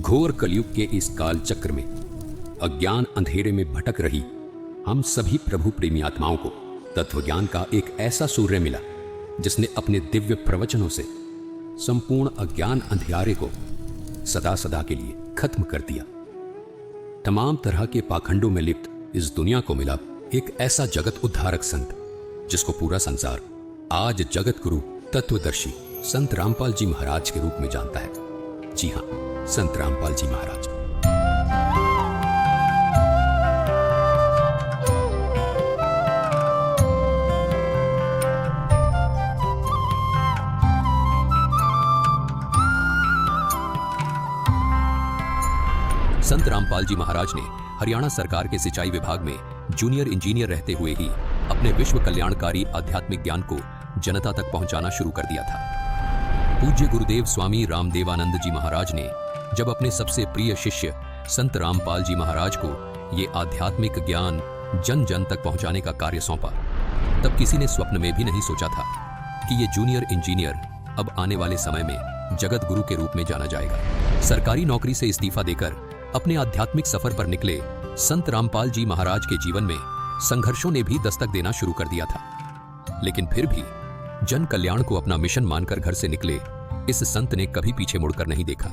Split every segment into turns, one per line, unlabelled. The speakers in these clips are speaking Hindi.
घोर कलयुग के इस काल चक्र में अज्ञान अंधेरे में भटक रही हम सभी प्रभु प्रेमी आत्माओं को तत्वज्ञान का एक ऐसा सूर्य मिला जिसने अपने दिव्य प्रवचनों से संपूर्ण अज्ञान अंधियारे को सदा सदा के लिए खत्म कर दिया। तमाम तरह के पाखंडों में लिप्त इस दुनिया को मिला एक ऐसा जगत उद्धारक संत जिसको पूरा संसार आज जगत गुरु तत्वदर्शी संत रामपाल जी महाराज के रूप में जानता है। जी हां, संत रामपाल जी महाराज। संत रामपाल जी महाराज ने हरियाणा सरकार के सिंचाई विभाग में जूनियर इंजीनियर रहते हुए ही अपने विश्व कल्याणकारी आध्यात्मिक ज्ञान को जनता तक पहुंचाना शुरू कर दिया था। पूज्य गुरुदेव स्वामी रामदेवानंद जी महाराज ने जब अपने सबसे प्रिय शिष्य संत रामपाल जी महाराज को ये आध्यात्मिक ज्ञान जन जन तक पहुंचाने का कार्य सौंपा, तब किसी ने स्वप्न में भी नहीं सोचा था कि ये जूनियर इंजीनियर अब आने वाले समय में जगत गुरु के रूप में जाना जाएगा। सरकारी नौकरी से इस्तीफा देकर अपने आध्यात्मिक सफर पर निकले संत रामपाल जी महाराज के जीवन में संघर्षों ने भी दस्तक देना शुरू कर दिया था, लेकिन फिर भी जन कल्याण को अपना मिशन मानकर घर से निकले इस संत ने कभी पीछे मुड़कर नहीं देखा।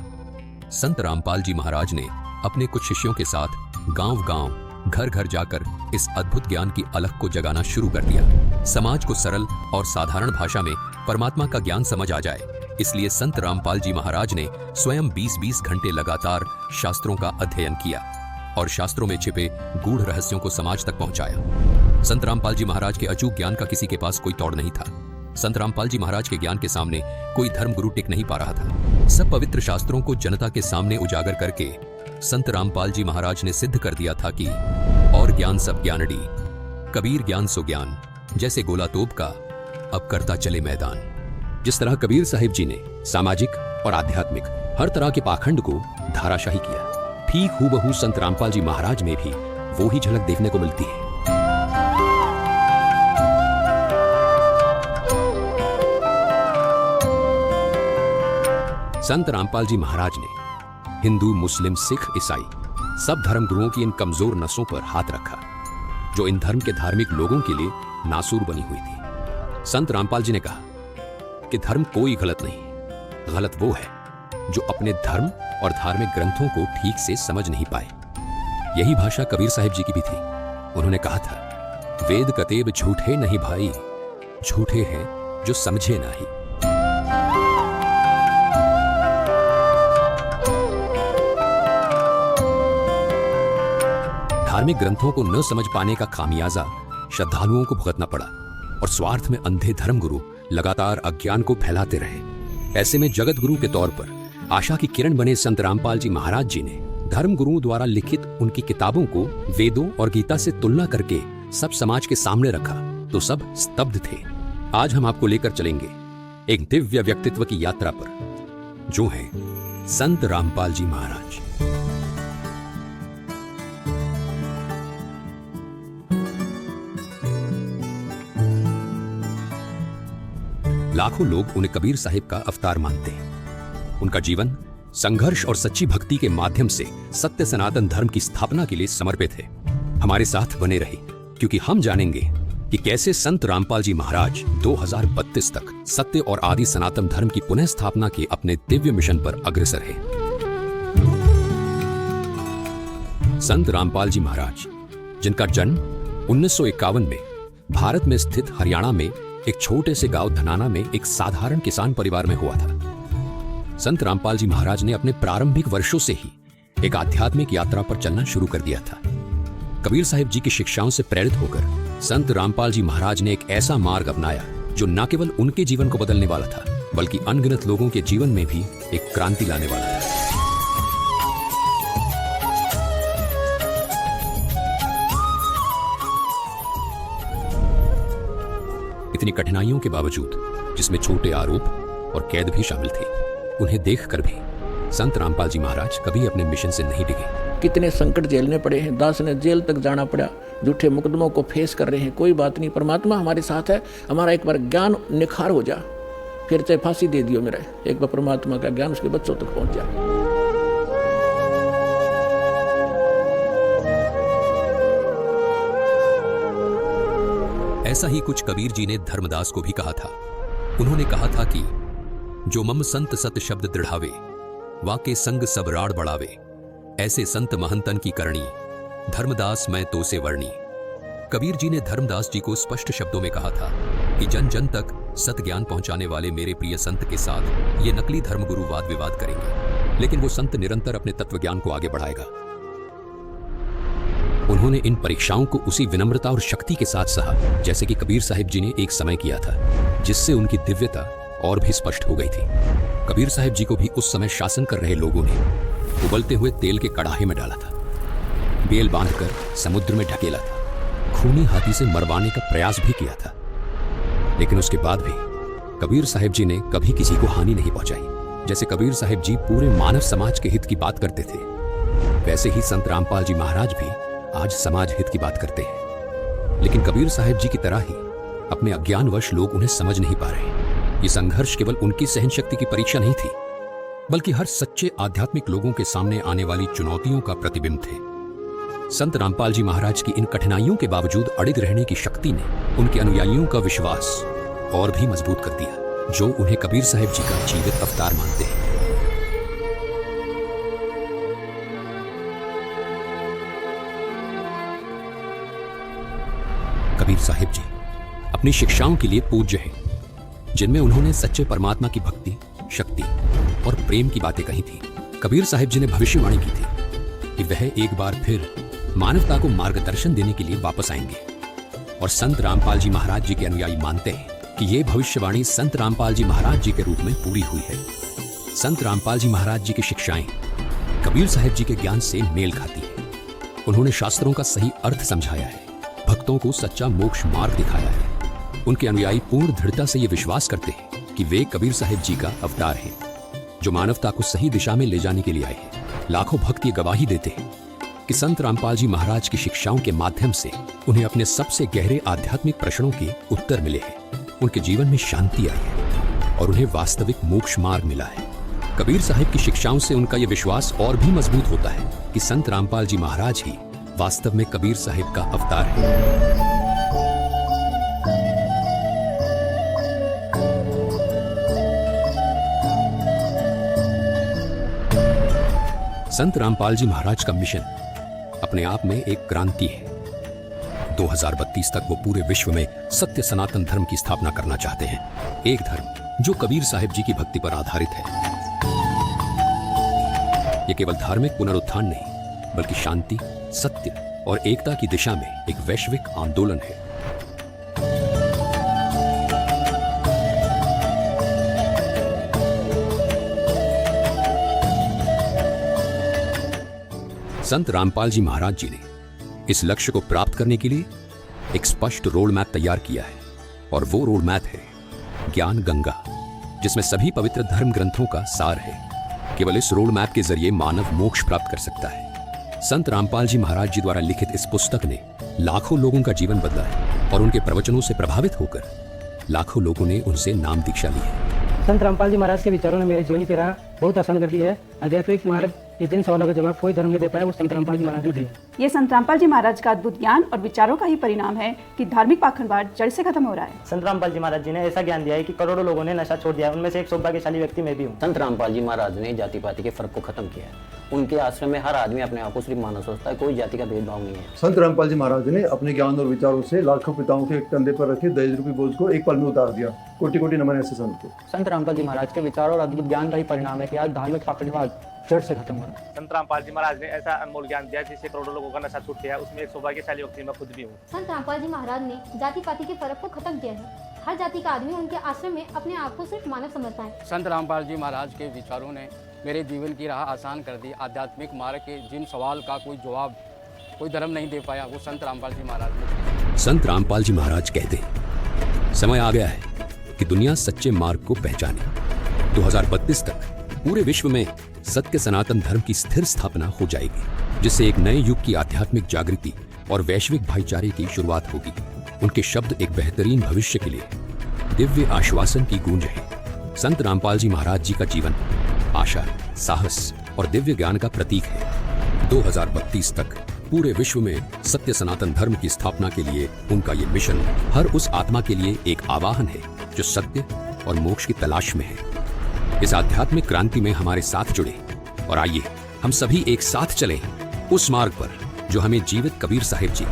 संत रामपाल जी महाराज ने अपने कुछ शिष्यों के साथ गांव-गांव, घर-घर जाकर इस अद्भुत ज्ञान की अलख को जगाना शुरू कर दिया। समाज को सरल और साधारण भाषा में परमात्मा का ज्ञान समझ आ जाए, इसलिए संत रामपाल जी महाराज ने स्वयं 20-20 घंटे लगातार शास्त्रों का अध्ययन किया और शास्त्रों में छिपे गूढ़ रहस्यों को समाज तक पहुंचाया। संत रामपाल जी महाराज के अचूक ज्ञान का किसी के पास कोई तोड़ नहीं था। संत रामपाल जी महाराज के ज्ञान के सामने कोई धर्म गुरु टिक नहीं पा रहा था। सब पवित्र शास्त्रों को जनता के सामने उजागर करके संत रामपाल जी महाराज ने सिद्ध कर दिया था कि और ज्ञान सब ज्ञानड़ी, कबीर ज्ञान सो ज्ञान, जैसे गोला तोप का अब करता चले मैदान। जिस तरह कबीर साहिब जी ने सामाजिक और आध्यात्मिक हर तरह के पाखंड को धाराशाही किया, ठीक हूबहू संत रामपाल जी महाराज में भी वो ही झलक देखने को मिलती है। संत रामपाल जी महाराज ने हिंदू, मुस्लिम, सिख, ईसाई सब धर्म गुरुओं की इन कमजोर नसों पर हाथ रखा जो इन धर्म के धार्मिक लोगों के लिए नासूर बनी हुई थी। संत रामपाल जी ने कहा कि धर्म कोई गलत नहीं, गलत वो है जो अपने धर्म और धार्मिक ग्रंथों को ठीक से समझ नहीं पाए। यही भाषा कबीर साहिब जी की भी थी। उन्होंने कहा था, वेद कतेब झूठे नहीं भाई, झूठे हैं जो समझे नहीं। धार्मिक ग्रंथों को न समझ पाने का खामियाजा श्रद्धालुओं को भुगतना पड़ा और स्वार्थ में अंधे धर्मगुरु लगातार अज्ञान को फैलाते रहे। ऐसे में जगत गुरु के तौर पर आशा की किरण बने संत रामपाल जी महाराज जी ने धर्म गुरुओं द्वारा लिखित उनकी किताबों को वेदों और गीता से तुलना करके सब समाज के सामने रखा तो सब स्तब्ध थे। आज हम आपको लेकर चलेंगे एक दिव्य व्यक्तित्व की यात्रा पर जो है संत रामपाल जी महाराज। लाखों लोग उन्हें कबीर साहिब का अवतार मानते हैं। उनका जीवन संघर्ष और सच्ची भक्ति के माध्यम से सत्य सनातन धर्म की स्थापना के लिए समर्पित है। हमारे साथ बने रहे क्योंकि हम जानेंगे कि कैसे संत रामपाल जी महाराज 2032 तक सत्य और आदि सनातन धर्म की पुनः स्थापना के अपने दिव्य मिशन पर अग्रसर है। संत रामपाल जी महाराज, जिनका जन्म 1951 में भारत में स्थित हरियाणा में एक छोटे से गांव धनाना में एक साधारण किसान परिवार में हुआ था। संत रामपाल जी महाराज ने अपने प्रारंभिक वर्षों से ही एक आध्यात्मिक यात्रा पर चलना शुरू कर दिया था। कबीर साहिब जी की शिक्षाओं से प्रेरित होकर संत रामपाल जी महाराज ने एक ऐसा मार्ग अपनाया जो न केवल उनके जीवन को बदलने वाला था बल्कि अनगिनत लोगों के जीवन में भी एक क्रांति लाने वाला था। इतनी कठिनाइयों के बावजूद, जिसमें छोटे आरोप और कैद भी शामिल थे, उन्हें देखकर भी संत रामपाल जी महाराज कभी अपने मिशन से नहीं डिगे।
कितने संकट झेलने पड़े हैं, दास ने जेल तक जाना पड़ा, झूठे मुकदमों को फेस कर रहे हैं, कोई बात नहीं, परमात्मा हमारे साथ है। हमारा एक बार ज्ञान निखार हो जा, फिर चाहे फांसी दे दियो मेरा, एक बार परमात्मा का ज्ञान उसके बच्चों तक पहुंच जाए।
ऐसा ही कुछ कबीर जी ने धर्मदास को भी कहा था। उन्होंने कहा था कि जो मम संत सत शब्द दृढ़ावे, वाके संग सब राड़ बढ़ावे, ऐसे संत महंतन की करणी, धर्मदास मैं तो से वर्णी। कबीर जी ने धर्मदास जी को स्पष्ट शब्दों में कहा था कि जन जन तक सत ज्ञान पहुंचाने वाले मेरे प्रिय संत के साथ ये नकली धर्मगुरु वाद विवाद करेंगे, लेकिन वो संत निरंतर अपने तत्व ज्ञान को आगे बढ़ाएगा। उन्होंने इन परीक्षाओं को उसी विनम्रता और शक्ति के साथ सहा जैसे कि कबीर साहिब जी ने एक समय किया था, जिससे उनकी दिव्यता और भी स्पष्ट हो गई थी। कबीर साहिब जी को भी उस समय शासन कर रहे लोगों ने उबलते हुए तेल के कड़ाहे में डाला था, बेल बांधकर समुद्र में ढकेला था, खूनी हाथी से मरवाने का प्रयास भी किया था, लेकिन उसके बाद भी कबीर साहिब जी ने कभी किसी को हानि नहीं पहुंचाई। जैसे कबीर साहिब जी पूरे मानव समाज के हित की बात करते थे, वैसे ही संत रामपाल जी महाराज भी आज समाज हित की बात करते हैं। लेकिन कबीर साहिब जी की तरह ही अपने अज्ञानवश लोग उन्हें समझ नहीं पा रहे। ये संघर्ष केवल उनकी सहनशक्ति की परीक्षा नहीं थी, बल्कि हर सच्चे आध्यात्मिक लोगों के सामने आने वाली चुनौतियों का प्रतिबिंब थे। संत रामपाल जी महाराज की इन कठिनाइयों के बावजूद अड़िग रहने की शक्ति ने उनके अनुयायियों का विश्वास और भी मजबूत कर दिया, जो उन्हें कबीर साहिब जी का जीवित अवतार मानते हैं। कबीर साहिब जी अपनी शिक्षाओं के लिए पूज्य हैं, जिनमें उन्होंने सच्चे परमात्मा की भक्ति, शक्ति और प्रेम की बातें कही थी। कबीर साहिब जी ने भविष्यवाणी की थी कि वह एक बार फिर मानवता को मार्गदर्शन देने के लिए वापस आएंगे, और संत रामपाल जी महाराज जी के अनुयायी मानते हैं कि यह भविष्यवाणी संत रामपाल जी महाराज जी के रूप में पूरी हुई है। संत रामपाल जी महाराज जी की शिक्षाएं कबीर साहिब जी के ज्ञान से मेल खाती हैं। उन्होंने शास्त्रों का सही अर्थ समझाया है, भक्तों को सच्चा मोक्ष मार्ग दिखाया है। उनके अनुयायी पूर्ण दृढ़ता से ये विश्वास करते हैं कि वे कबीर साहिब जी का अवतार हैं, जो मानवता को सही दिशा में ले जाने के लिए आए हैं। लाखों भक्त ये गवाही देते हैं कि संत रामपाल जी महाराज की शिक्षाओं के माध्यम से उन्हें अपने सबसे गहरे आध्यात्मिक प्रश्नों के उत्तर मिले हैं। उनके जीवन में शांति आई है और उन्हें वास्तविक मोक्ष मार्ग मिला है। कबीर साहिब की शिक्षाओं से उनका यह विश्वास और भी मजबूत होता है कि संत रामपाल जी महाराज ही वास्तव में कबीर साहिब का अवतार है। संत रामपाल जी महाराज का मिशन अपने आप में एक क्रांति है। 2032 तक वो पूरे विश्व में सत्य सनातन धर्म की स्थापना करना चाहते हैं, एक धर्म जो कबीर साहिब जी की भक्ति पर आधारित है। ये केवल धार्मिक पुनरुत्थान नहीं, बल्कि शांति, सत्य और एकता की दिशा में एक वैश्विक आंदोलन है। संत रामपाल जी महाराज जी ने इस लक्ष्य को प्राप्त करने के लिए एक स्पष्ट रोड मैप तैयार किया है, और वो रोड मैप है ज्ञान गंगा, जिसमें सभी पवित्र धर्म ग्रंथों का सार है। केवल इस रोड मैप के जरिए मानव मोक्ष प्राप्त कर सकता है। संत रामपाल जी महाराज जी द्वारा लिखित इस पुस्तक ने लाखों लोगों का जीवन बदला है, और उनके प्रवचनों से प्रभावित होकर लाखों लोगों ने उनसे नाम दीक्षा ली है।
संत रामपाल जी महाराज के विचारों ने मेरे जीवन की राह बहुत आसान कर दी है। आध्यात्मिक मार्ग के जिन सवालों का जवाब कोई धर्म नहीं दे पाया, वो संत रामपाल जी महाराज ने दिया।
ये संत रामपाल जी महाराज का अद्भुत ज्ञान और विचारों का ही परिणाम है कि धार्मिक पाखंडवाद जड़ से खत्म हो रहा है।
संत रामपाल जी महाराज जी ने ऐसा ज्ञान दिया है कि करोड़ों लोगों ने नशा छोड़ दिया है। उनमें से एक सौभाग्यशाली व्यक्ति मैं भी हूँ।
संत रामपाल जी महाराज ने जाति पाति के फर्क को खत्म किया है। उनके आश्रम में हर आदमी अपने आप को सिर्फ मानव सोचता है, कोई जाति का भेदभाव नहीं है।
संत रामपाल जी महाराज ने अपने ज्ञान और विचारों से लाखों पिताओं के कंधे पर रखे दहेज रूपी बोझ को एक पल में उतार दिया। कोटि कोटि नमन ऐसे संत को।
संत रामपाल जी महाराज के विचारों और अद्भुत ज्ञान का ही परिणाम है कि आज धार्मिक पाखंडवाद जड़ से खत्म हो रहा है।
संत रामपाल जी महाराज ने ऐसा अनमोल ज्ञान दिया जिससे करोड़ों लोगों का नशा छूट गया। उसमें एक सौभाग्यशाली व्यक्ति मैं खुद भी हूँ।
संत रामपाल जी महाराज ने जाति पाति के फर्क को खत्म किया है। हर जाति का आदमी उनके आश्रम में अपने आप को सिर्फ मानव समझता है।
संत रामपाल जी महाराज के विचारों ने मेरे जीवन की राह आसान कर दी। आध्यात्मिक मार्ग के जिन सवाल का कोई जवाब कोई धर्म नहीं दे पाया, वो संत रामपाल जी महाराज ने।
संत रामपाल जी महाराज कहते हैं, समय आ गया है कि दुनिया सच्चे मार्ग को पहचाने। 2032 तक पूरे विश्व में सत्य सनातन धर्म की स्थिर स्थापना हो जाएगी, जिससे एक नए युग की आध्यात्मिक जागृति और वैश्विक भाईचारे की शुरुआत होगी। उनके शब्द एक बेहतरीन भविष्य के लिए दिव्य आश्वासन की गूंज है। संत रामपाल जी महाराज जी का जीवन आशा, साहस और दिव्य ज्ञान का प्रतीक है। 2032 तक पूरे विश्व में सत्य सनातन धर्म की स्थापना के लिए उनका ये मिशन हर उस आत्मा के लिए एक आवाहन है जो सत्य और मोक्ष की तलाश में है। इस आध्यात्मिक क्रांति में हमारे साथ जुड़े और आइए हम सभी एक साथ चलें उस मार्ग पर जो हमें जीवित कबीर साहिब जी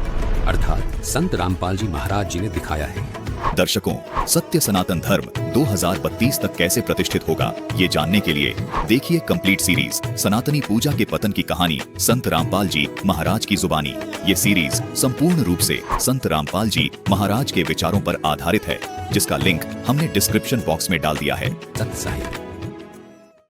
अर्थात संत रामपाल जी महाराज जी ने दिखाया है।
दर्शकों, सत्य सनातन धर्म 2032 तक कैसे प्रतिष्ठित होगा, ये जानने के लिए देखिए कंप्लीट सीरीज सनातनी पूजा के पतन की कहानी संत रामपाल जी महाराज की जुबानी। ये सीरीज संपूर्ण रूप से संत रामपाल जी महाराज के विचारों पर आधारित है, जिसका लिंक हमने डिस्क्रिप्शन बॉक्स में डाल दिया है।
सत साहिब